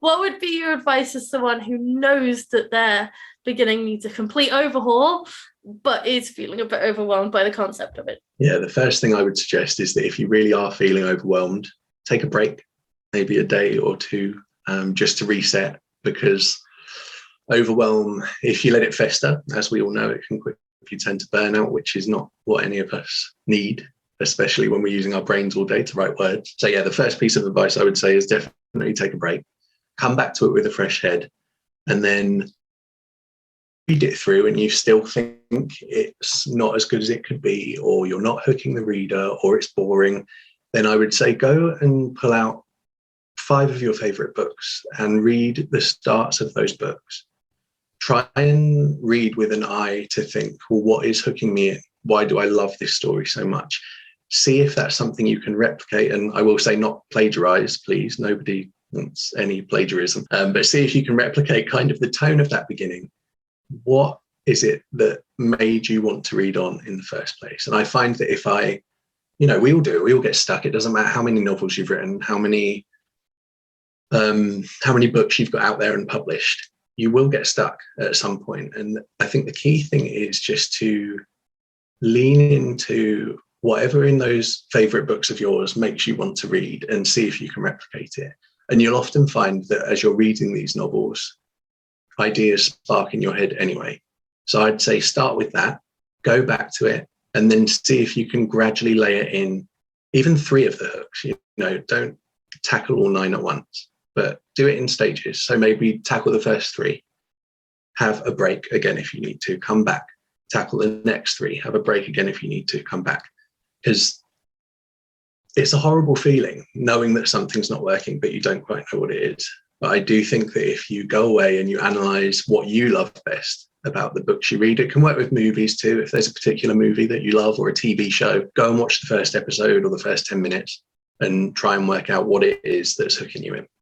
What would be your advice as someone who knows that their beginning needs a complete overhaul, but is feeling a bit overwhelmed by the concept of it? Yeah, the first thing I would suggest is that if you really are feeling overwhelmed, take a break, maybe a day or two, just to reset, because overwhelm, if you let it fester, as we all know, it can quickly tend to burn out, which is not what any of us need, especially when we're using our brains all day to write words. So yeah, the first piece of advice I would say is definitely take a break, come back to it with a fresh head, and then read it through and you still think it's not as good as it could be, or you're not hooking the reader, or it's boring, then I would say go and pull out 5 of your favorite books and read the starts of those books. Try and read with an eye to think, well, what is hooking me in? Why do I love this story so much? See if that's something you can replicate. And I will say, not plagiarize, please. Nobody wants any plagiarism. But see if you can replicate kind of the tone of that beginning. What is it that made you want to read on in the first place? And I find that if I, we all get stuck. It doesn't matter how many novels you've written, how many books you've got out there and published, you will get stuck at some point. And I think the key thing is just to lean into whatever in those favorite books of yours makes you want to read, and see if you can replicate it. And you'll often find that as you're reading these novels, ideas spark in your head anyway. So I'd say start with that, go back to it, and then see if you can gradually layer in even 3 of the hooks. Don't tackle all 9 at once, but do it in stages. So maybe tackle the first 3, have a break again if you need to, come back, tackle the next 3, have a break again if you need to, come back. Because it's a horrible feeling knowing that something's not working, but you don't quite know what it is. But I do think that if you go away and you analyze what you love best about the books you read, it can work with movies too. If there's a particular movie that you love, or a TV show, go and watch the first episode or the first 10 minutes and try and work out what it is that's hooking you in.